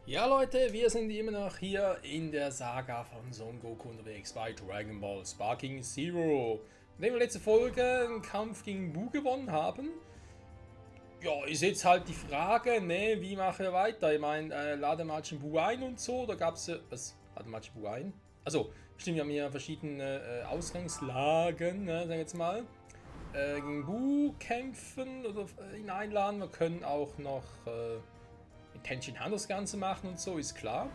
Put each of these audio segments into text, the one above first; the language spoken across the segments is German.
Ja Leute, wir sind immer noch hier in der Saga von Son Goku unterwegs bei Dragon Ball Sparking Zero. Nachdem wir letzte Folge einen Kampf gegen Buu gewonnen haben, ja, ist jetzt halt die Frage, ne, wie machen wir weiter? Ich meine, lade Majin Buu ein und so, da gab es was? Lade Majin Buu ein? Also, stimmt, wir haben hier verschiedene Ausgangslagen, ne, sagen wir jetzt mal. Gegen Buu kämpfen oder ihn einladen. Wir können auch noch mit Tenshin Han das Ganze machen und so, ist klar.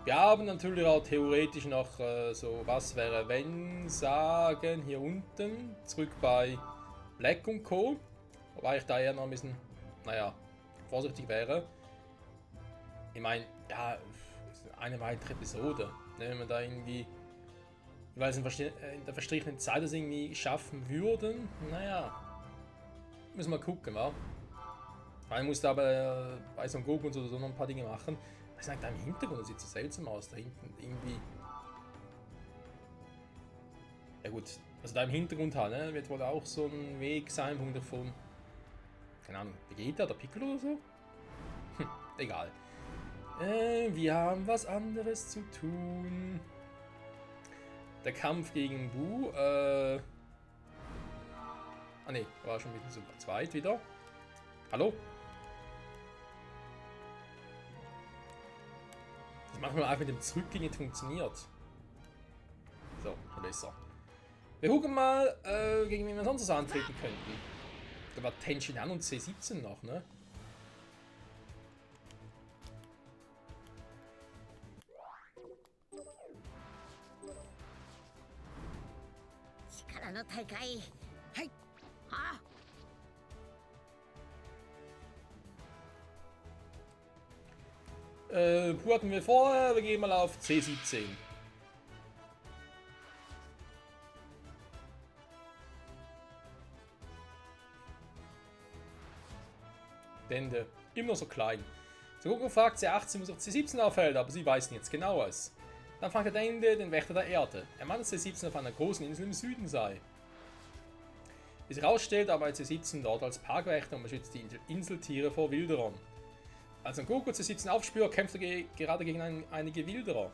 Wir haben natürlich auch theoretisch noch so, was wäre wenn sagen, hier unten, zurück bei Black und Co. Wobei ich da eher noch ein bisschen, naja, vorsichtig wäre. Ich meine, ja, eine weitere Episode, ne, wenn wir da irgendwie, weil es in der verstrichenen Zeit das irgendwie schaffen würden, naja, müssen wir gucken, wa? Man muss da aber bei Son Goku und so noch ein paar Dinge machen. Was sagt da im Hintergrund? Das sieht so seltsam aus, da hinten irgendwie. Ja gut, also da im Hintergrund halt, ne, wird wohl auch so ein Weg sein, Punkt davon. Keine Ahnung, Vegeta oder Piccolo oder so? Egal. Wir haben was anderes zu tun. Der Kampf gegen Buu, ah ne, war schon mit dem Super Zweit wieder. Hallo? Das machen wir einfach mit dem Zurückgehen, nicht funktioniert. So, schon besser. Wir gucken mal, gegen wen wir sonst antreten könnten. Da war Tenshin Han und C17 noch, ne? Buu hatten wir vorher, wir gehen mal auf C17. Dende, immer noch so klein. Son Goku fragt C18, was auf C17 auffällt, aber sie weiß jetzt genaues. Dann fragt er Dende, den Wächter der Erde. Er meint, dass C17 auf einer großen Insel im Süden sei. Wie sich herausstellt, arbeitet C17 dort als Parkwächter und beschützt die Inseltiere vor Wilderern. Als Son Goku C17 aufspürt, kämpft er gerade gegen einige Wilderer.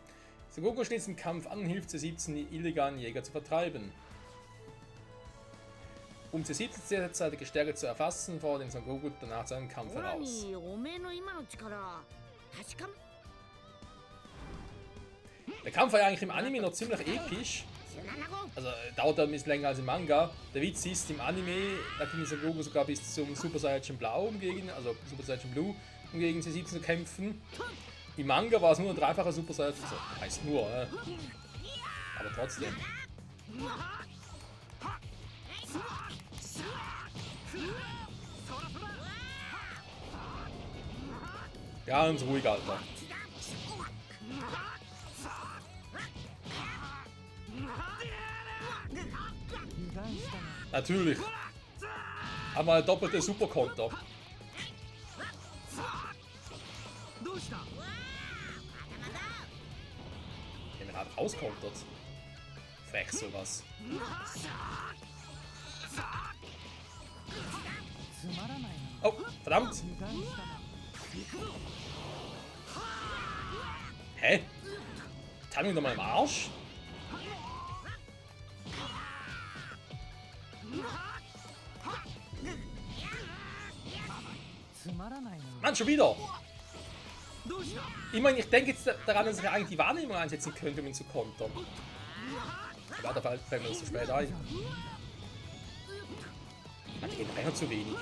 Son Goku schließt den Kampf an und hilft C17, die illegalen Jäger zu vertreiben. Um C17 derzeitige Stärke zu erfassen, fordert Son Goku danach zu einem Kampf heraus. Der Kampf war ja eigentlich im Anime noch ziemlich episch. Also dauert ein bisschen länger als im Manga. Der Witz ist, im Anime, da ging Son Goku sogar bis zum Super Saiyan Blau also Super Saiyan Blue, um gegen C17 zu kämpfen. Im Manga war es nur ein dreifacher Super Saiyan, also heißt nur, aber trotzdem. Ganz ruhig, Alter. Natürlich. Aber eine doppelte Superkonter. Den man halt rauskontert. Frech sowas. Oh, verdammt! Hä? Timing doch mal im Arsch? Mann, schon wieder! Ich meine, ich denke jetzt daran, dass ich eigentlich die Wahrnehmung einsetzen könnte, um ihn zu kontern. Aber da fällt mir das zu spät ein. Man, die gehen einfach zu wenig.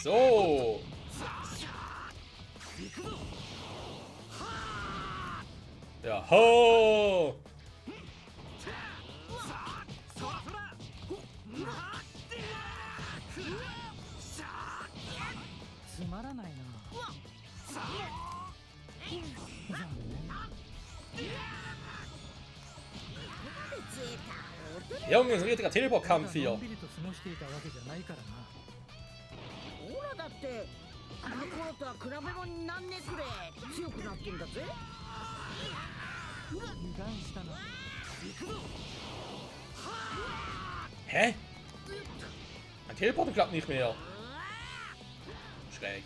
So. Ja, ho. Junge, so ein richtiger Teleport-Kampf hier. オラだって Hä? Mein Teleporter klappt nicht mehr. Schräg.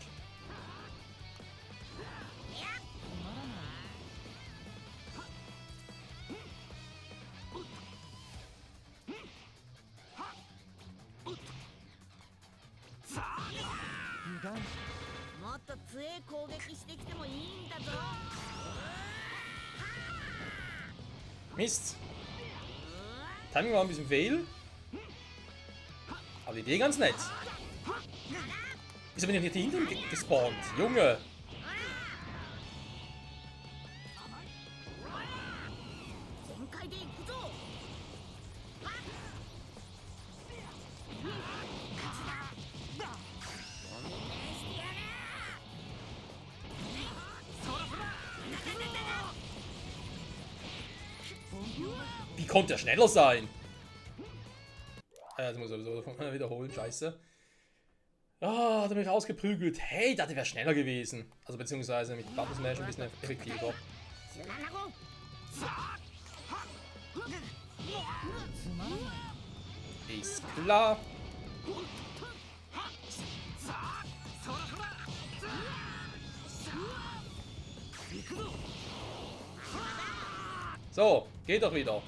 Mist. Timing war ein bisschen fail. Aber die Idee ganz nett. Wieso bin ich nicht hinter ihm gespawnt? Junge! Wie konnte er schneller sein? Das muss ich sowieso wiederholen, scheiße. Ah, hat er mich ausgeprügelt. Hey, dachte, wäre schneller gewesen. Also beziehungsweise mit Button Smash ein bisschen effektiver. Ist klar. So, geht doch wieder.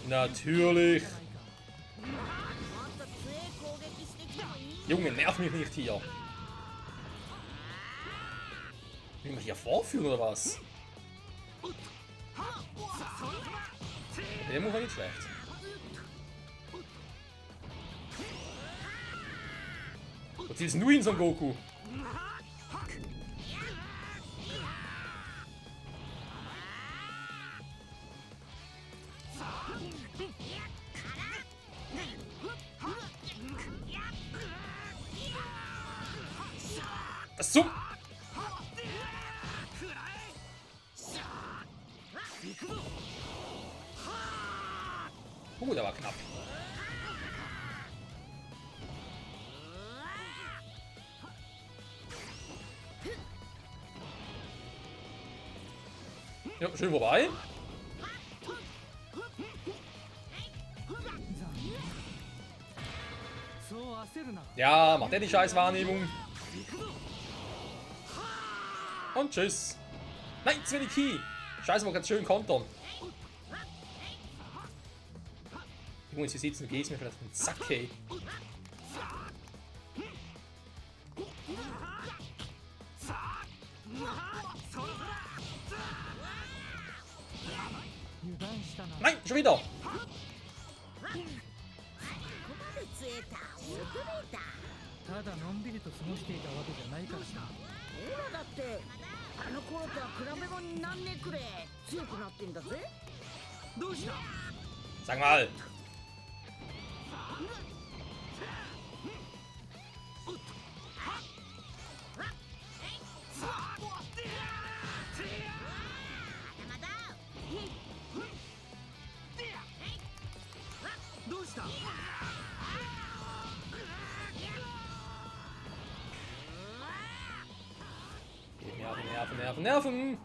Natürlich. Junge, nerv mich nicht hier. Will ich mich hier vorführen oder was? Der Move war nicht schlecht. Wo ziehst du hin, Son Goku? So. Der war knapp. Ja, schön vorbei. Ja, macht er die Scheißwahrnehmung. Und tschüss. Nein, zu wenig Key. Scheiße, man kann schön kontern. Junge, sie sitzen, du gehst mir vielleicht auf den Sack, hey. Nein, schon wieder. Sag mal. Nerven.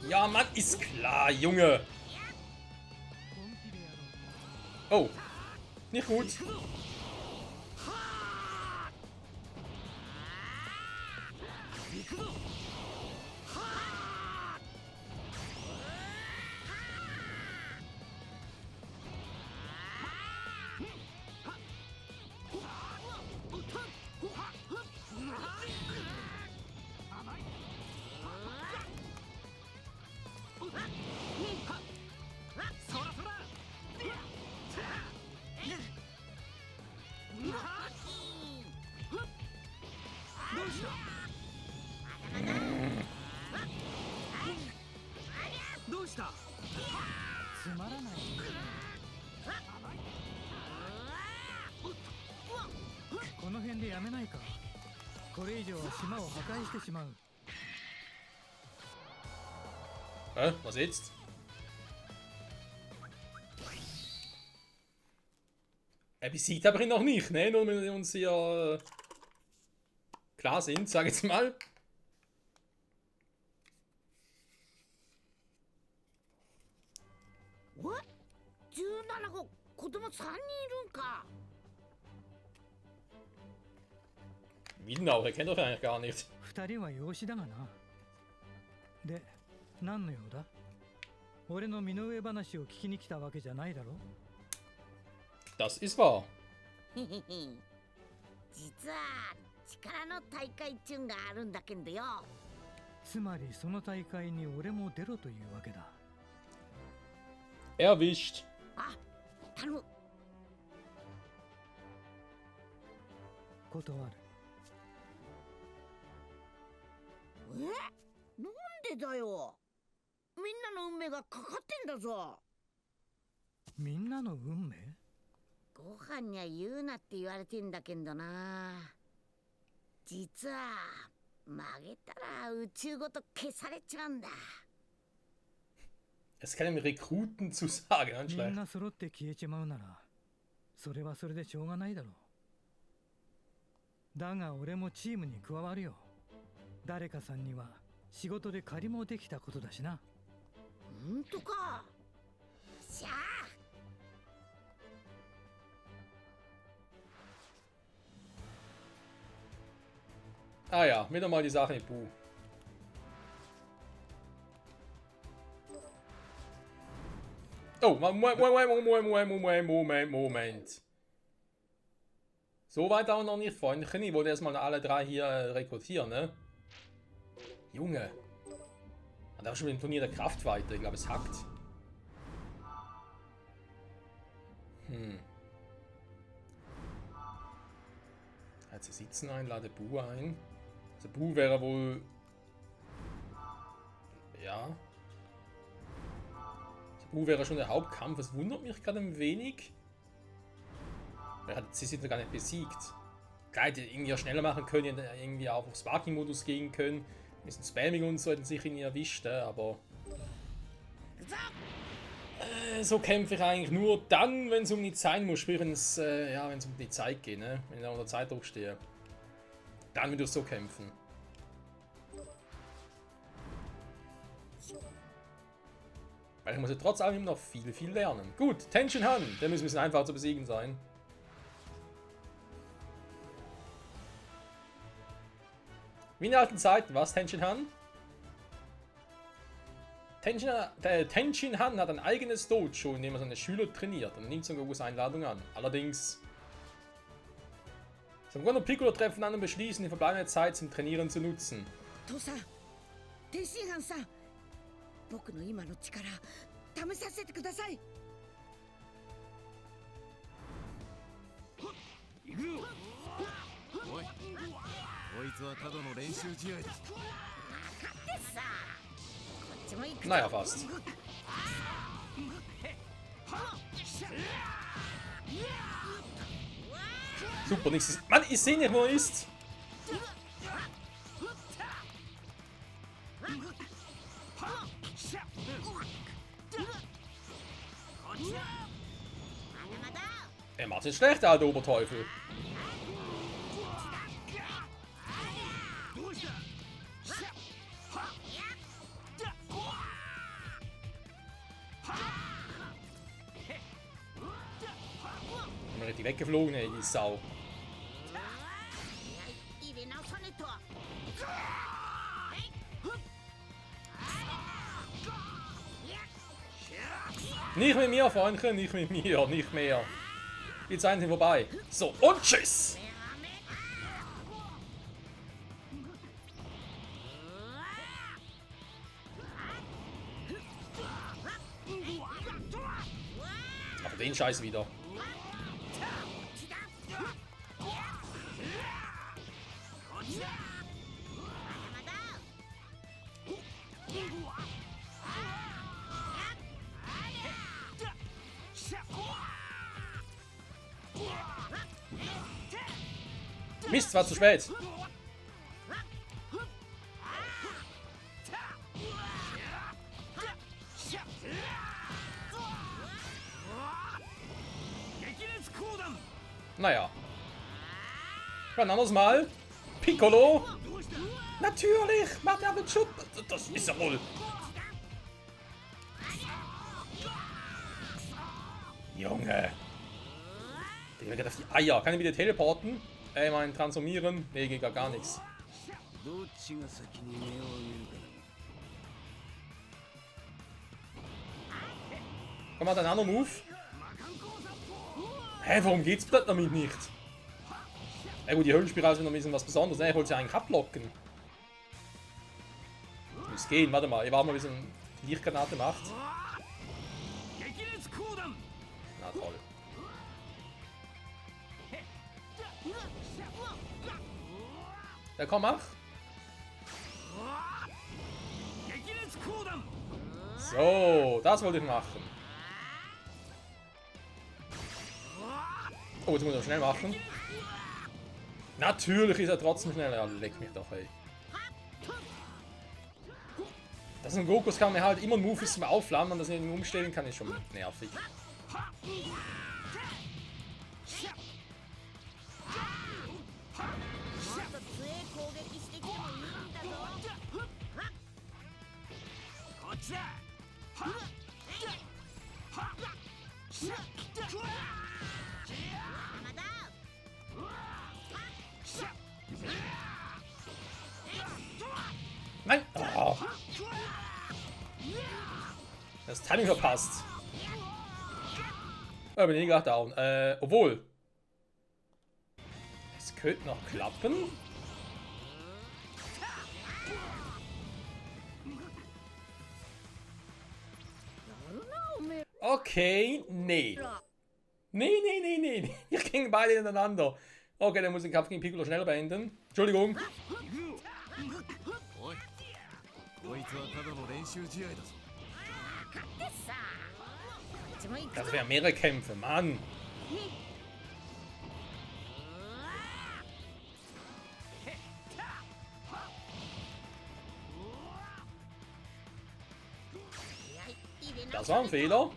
Ja, Mann, ist klar, Junge. Oh, nicht gut. つまらない。この辺でやめないか。これ以上は島を破壊してしまう。Was jetzt? Er besiegt aber ihn noch nicht, ne? Nur wenn wir uns hier klar sind, sag jetzt mal. What? 17個、子供3人いるんか。Wiedenauer, er kennt doch eigentlich gar nicht. 2人は養子だがな。で、何の用だ？俺の身の上話を聞きに来たわけじゃないだろ。Das ist wahr. 実は力の大会っちゅうんがあるんだけんどよ。つまりその大会に俺も出ろというわけだ。Erwischt. あ、頼む。断る。なんでだよ。みんなの運命がかかってんだぞ。みんなの運命？ご飯には言うなって言われてんだけどな。実は曲げたら宇宙ごと消されちまうんだ。Es kann dem Rekruten zu sagen, みん anscheinend. な揃って消えちまうなら、それはそれでしょうがないだろう。だが俺もチームに加わるよ。誰かさんには仕事で借りもできたことだしな。ほんとか。しゃあ。Ah ja, wieder mal die Sache mit Bu. Oh, Moment. So weit auch noch nicht, Freundchen. Ich wollte erstmal alle drei hier rekrutieren, ne? Junge. Hat auch schon mit dem Turnier der Kraft weiter. Ich glaube, es hackt. Jetzt sie sitzen ein, lade Bu ein. Also Bu wäre wohl... Ja. Also Bu wäre schon der Hauptkampf. Das wundert mich gerade ein wenig. Sie sind ja gar nicht besiegt. Klar, hätte irgendwie auch schneller machen können, irgendwie auch auf Sparking-Modus gehen können. Ein bisschen Spamming und so hätten sich irgendwie erwischt, aber... So kämpfe ich eigentlich nur dann, wenn es um die Zeit muss, sprich wenn es ja, wenn es um die Zeit geht, ne? Wenn ich unter Zeitdruck stehe. Dann würde ich so kämpfen. Weil ich muss ja trotz allem noch viel lernen. Gut, Tenshin Han, der muss ein bisschen einfacher zu besiegen sein. Wie in alten Zeiten, was, Tenshin Han? Tenshin Han hat ein eigenes Dojo, in dem er seine Schüler trainiert und nimmt sogar große Einladung an. Allerdings... Son und Piccolo treffen an und beschließen, die verbleibende Zeit zum Trainieren zu nutzen. 父さん、天津飯さん、僕の今の力試させてください。行くよ。おい、こいつはただの練習試合だ。分かってさ。こっちも行く。 Naja, fast. Super, nichts. Mann, ich sehe nicht, wo er ist. Er macht es schlecht, der alte Oberteufel. Dann ist die weggeflogen, ey, die Sau. Nicht mit mir, Freundchen, nicht mit mir, nicht mehr. Jetzt sind sie vorbei. So, und tschüss! Aber den Scheiß wieder. Mist, war zu spät. Naja. Ein anderes Mal. Piccolo. Natürlich. Macht er mit Schub. Das ist er wohl. Junge. Der geht auf die Eier. Kann ich wieder teleporten? Ich meine, transformieren? Nee, geht gar nichts. Komm mal, ein anderer Move. Hä, warum geht's damit nicht? Ja gut, die Höllenspirale ist noch ein bisschen was Besonderes. Ne? Ich wollte sie eigentlich ablocken. Muss gehen, warte mal. Ich warte mal, bis ein Lichtgranate macht. Na toll. Ja komm, mach. So, das wollte ich machen. Oh, jetzt muss ich schnell machen. Natürlich ist er trotzdem schneller. Ja, leck mich doch, ey. Dass ein Gokus kann mir halt immer ein Move ist zum Aufladen und das nicht umstellen kann, ist schon nervig. Nein! Oh. Das Timing verpasst. Ich bin eh gerade down. Obwohl. Es könnte noch klappen. Okay, nee. Nee. Wir gingen beide ineinander. Okay, dann muss ich den Kampf gegen Piccolo schnell beenden. Entschuldigung. Das wären mehrere Kämpfe, Mann. Das war ein Fehler.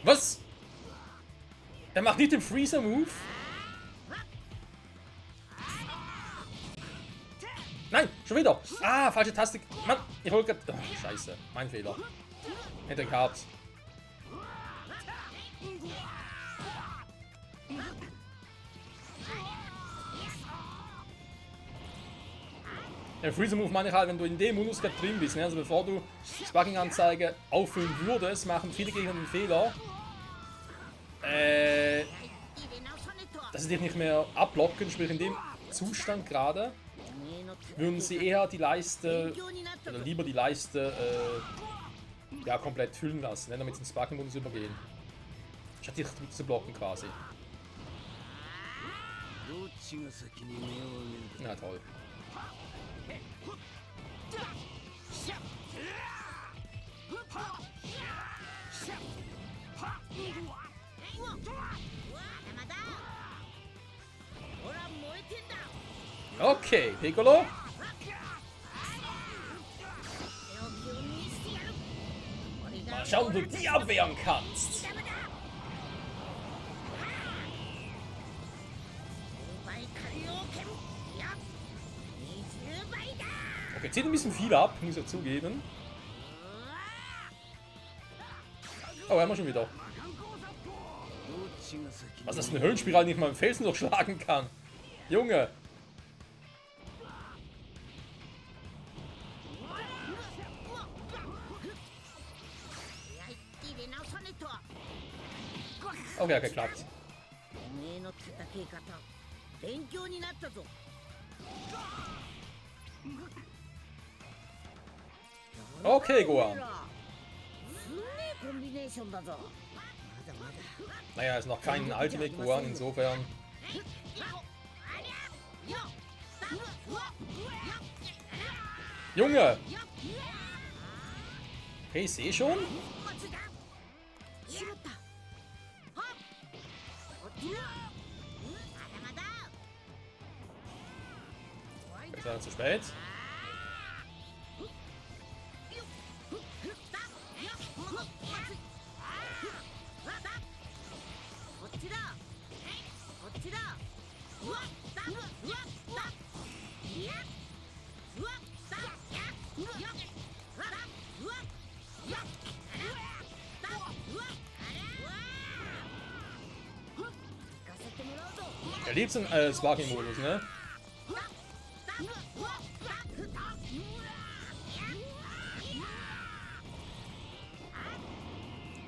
Was? Er macht nicht den Freezer-Move. Nein, schon wieder. Ah, falsche Taste. Mann, ich wollte gerade... Oh, scheiße, mein Fehler. Hätte gehabt. Der Freezer-Move meine ich halt, wenn du in dem Modus gerade drin bist. Ne? Also bevor du die Sparking-Anzeige auffüllen würdest, machen viele Gegner den Fehler. Dass sie dich nicht mehr ablocken, sprich in dem Zustand gerade, würden sie eher die Leiste, oder lieber die Leiste, ja, komplett füllen lassen, ne? Damit sie ins Sparking-Modus übergehen. Statt dich zu blocken quasi. Na toll. Okay, Piccolo. Mal schauen, wie du die abwehren kannst. Okay, zieht ein bisschen viel ab, muss ich zugeben. Oh, haben wir schon wieder. Was, dass eine Höllenspirale nicht mal im Felsen durchschlagen kann. Junge. Okay, hat geklappt. Okay, Gohan. Naja, ist noch kein Ultimate Gohan, insofern. Junge! Okay, ich sehe schon. wäre zu spät. Er liebt den Sparking-Modus, ne?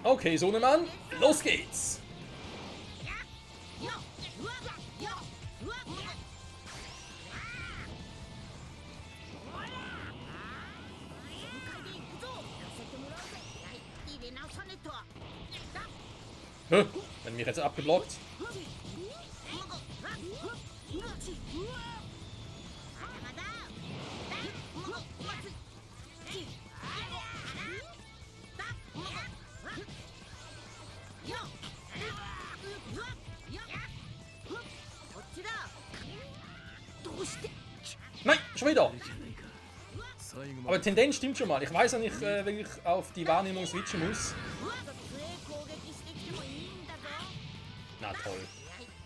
Okay, Sohnemann, los geht's! Hä? Wenn mich jetzt abgeblockt. Nein, schon wieder. Aber die Tendenz stimmt schon mal. Ich weiß ja nicht, wenn ich auf die Wahrnehmung switchen muss. Na toll.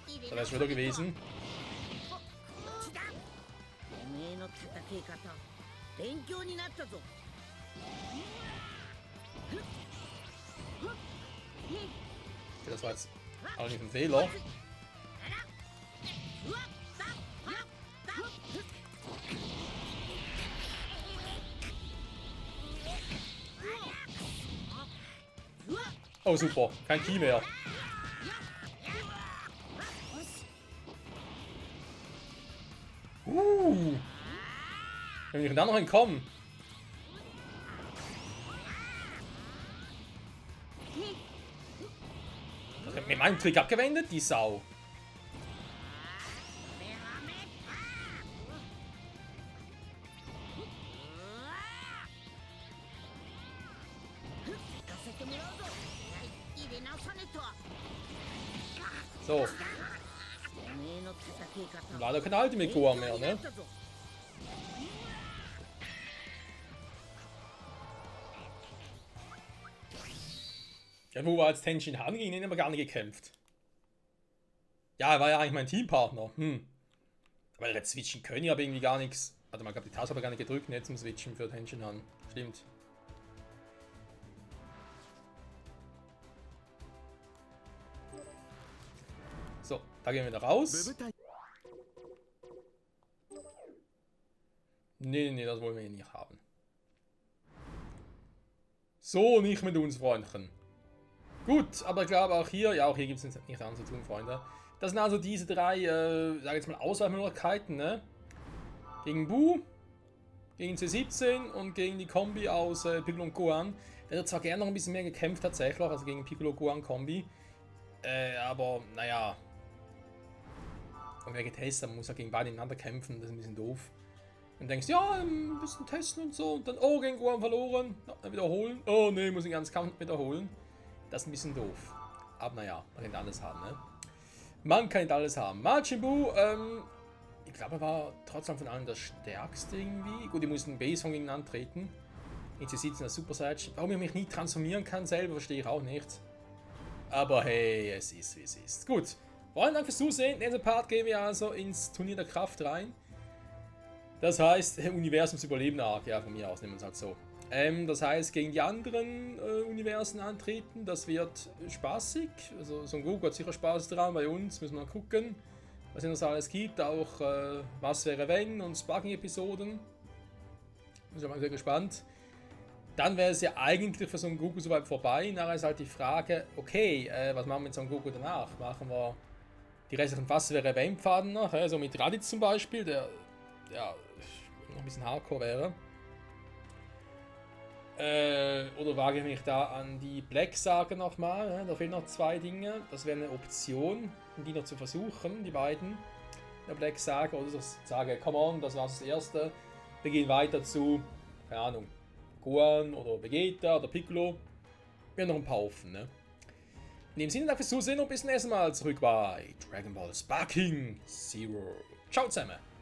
Das wäre es wieder gewesen. Okay, das war jetzt auch nicht ein Fehler. Oh super, kein Key mehr. Wenn wir da noch entkommen. Das hat mir meinen Trick abgewendet, die Sau. So. Leider kein Ultimate Goa mehr, ne? Ja, wo war jetzt Tenshin Han? Gegen den haben wir gar nicht gekämpft. Ja, er war ja eigentlich mein Teampartner. Aber jetzt switchen können ja aber irgendwie gar nichts. Warte mal, ich glaube, die Taste habe ich gar nicht gedrückt, nicht zum Switchen für Tenshin Han. Stimmt. So, da gehen wir wieder raus. Nee, das wollen wir nicht haben. So, nicht mit uns, Freundchen. Gut, aber ich glaube auch hier gibt es nichts anderes zu tun, Freunde. Das sind also diese drei, sag ich jetzt mal, Auswahlmöglichkeiten, ne? Gegen Bu, gegen C17 und gegen die Kombi aus Piccolo und Gohan. Der hat zwar gerne noch ein bisschen mehr gekämpft tatsächlich, also gegen Piccolo-Gohan-Kombi. Aber, naja. Und wer getestet, man muss ja gegen beide ineinander kämpfen, das ist ein bisschen doof. Und denkst, ja, ein bisschen testen und so, und dann, oh, gegen Gohan verloren, ja, dann wiederholen. Oh ne, muss den ganzen Kampf wiederholen. Das ist ein bisschen doof. Aber naja, man kann nicht alles haben, ne? Man kann nicht alles haben. Majin Buu, ich glaube, er war trotzdem von allen der stärkste irgendwie. Gut, die mussten Base von gegen antreten. Jetzt sieht es in der Super Saiyan. Warum ich mich nie transformieren kann selber, verstehe ich auch nicht. Aber hey, es ist wie es ist. Gut, vielen Dank fürs Zusehen. Nächster Part gehen wir also ins Turnier der Kraft rein. Das heißt, Universumsüberleben Arc, ja, von mir aus nehmen wir es halt so. Das heißt, gegen die anderen Universen antreten, das wird spaßig. Also Son Goku hat sicher Spaß dran, bei uns müssen wir mal gucken, was es noch alles gibt. Auch was wäre wenn und Sparking-Episoden. Bin ich mal sehr gespannt. Dann wäre es ja eigentlich für Son Goku soweit vorbei. Nachher ist halt die Frage, okay, was machen wir mit Son Goku danach? Machen wir die restlichen Was wäre wenn Pfaden noch, so mit Raditz zum Beispiel, der ja noch ein bisschen hardcore wäre. Oder wage ich mich da an die Black Saga nochmal? Ne? Da fehlen noch zwei Dinge. Das wäre eine Option, die noch zu versuchen, die beiden. Der Black Saga, oder ich sage, come on, das war das erste. Wir gehen weiter zu, keine Ahnung, Gohan oder Vegeta oder Piccolo. Wir haben noch ein paar offen. Ne? In dem Sinne, danke fürs Zusehen und bis zum nächsten Mal zurück bei Dragon Ball Sparking Zero. Ciao zusammen!